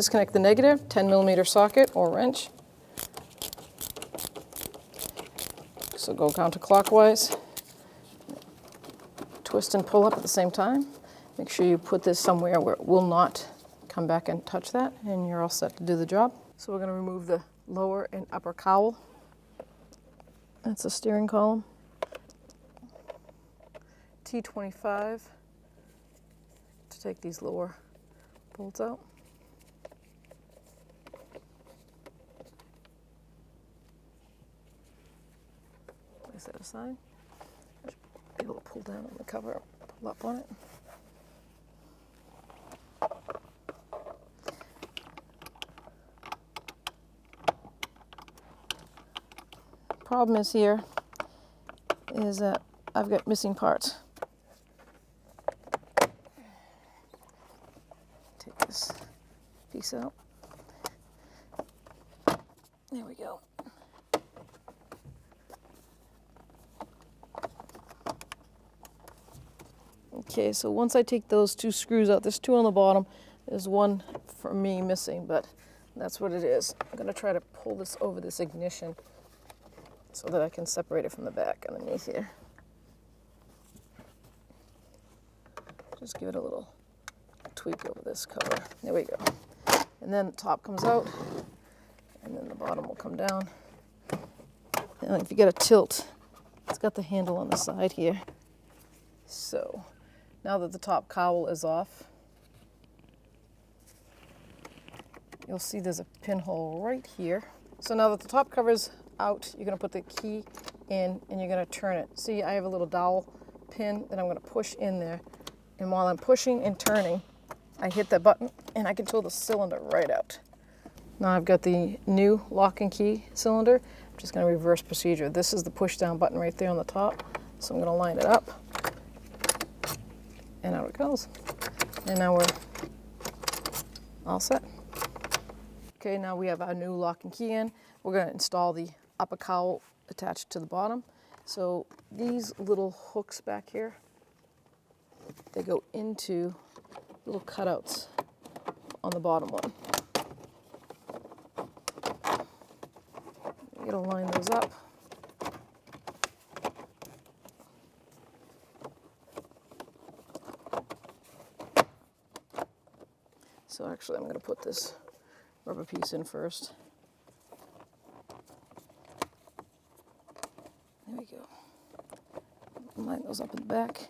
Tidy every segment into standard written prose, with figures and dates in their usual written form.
disconnect the negative, 10mm socket or wrench. So go counterclockwise. Twist and pull up at the same time. Make sure you put this somewhere where it will not come back and touch that, and you're all set to do the job. So we're going to remove the lower and upper cowl. That's the steering column. T25 to take these lower bolts out. Place that aside. Be able to pull down on the cover, pull up on it. Problem is here is that I've got missing parts. Take this piece out. There we go. Okay, so once I take those two screws out, there's two on the bottom. There's one for me missing, but that's what it is. I'm going to try to pull this over this ignition so that I can separate it from the back underneath here. Just give it a little tweak over this cover. There we go. And then the top comes out, and then the bottom will come down. And if you get a tilt, it's got the handle on the side here. So now that the top cowl is off, you'll see there's a pinhole right here. So now that the top cover's out, you're going to put the key in and you're going to turn it. See, I have a little dowel pin that I'm going to push in there. And while I'm pushing and turning, I hit that button and I control the cylinder right out. Now I've got the new lock and key cylinder. I'm just going to reverse procedure. This is the push down button right there on the top. So I'm going to line it up. And out it goes. And now we're all set. Okay, now we have our new lock and key in. We're going to install the upper cowl attached to the bottom. So these little hooks back here, they go into little cutouts on the bottom one. You gotta line those up. So actually I'm going to put this rubber piece in first. There we go. Line those up in the back.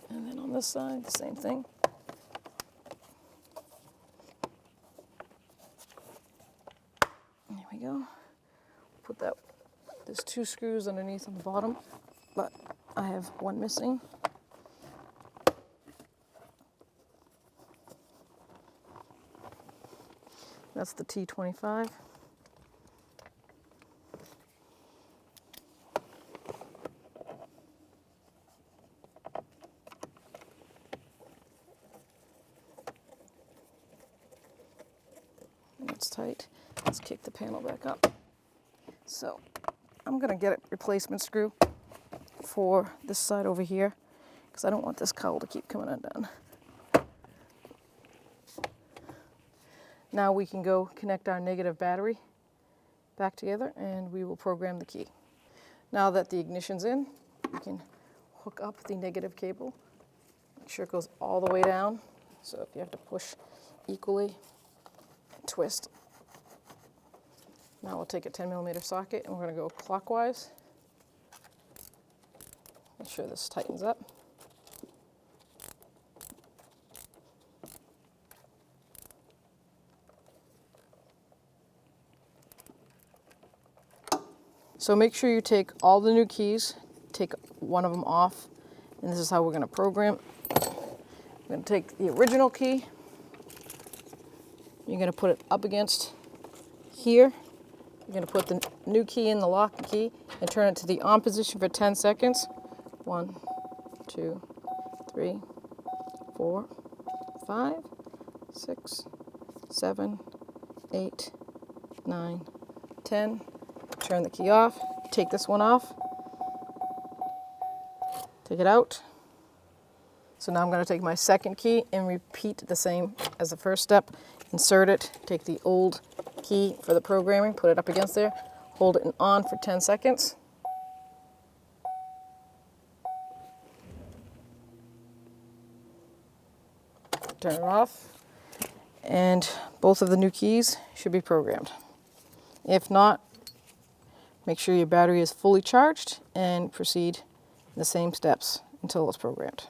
And then on this side, the same thing. There we go. Put that, there's two screws underneath on the bottom, but I have one missing. That's the T25. That's tight. Let's kick the panel back up. So I'm going to get a replacement screw for this side over here because I don't want this cowl to keep coming undone. Now we can go connect our negative battery back together and we will program the key. Now that the ignition's in, we can hook up the negative cable. Make sure it goes all the way down. So if you have to push equally, twist. Now we'll take a 10mm socket and we're going to go clockwise. Make sure this tightens up. So make sure you take all the new keys, take one of them off, and this is how we're going to program. We're going to take the original key, you're going to put it up against here, you're going to put the new key in the lock key and turn it to the on position for 10 seconds. 1, 2, 3, 4, 5, 6, 7, 8, 9, 10. Turn the key off, take this one off, take it out, So now I'm going to take my second key and repeat the same as the first step. Insert it, take the old key for the programming, put it up against there, hold it on for 10 seconds. Turn it off. And both of the new keys should be programmed. If not, make sure your battery is fully charged and proceed the same steps until it's programmed.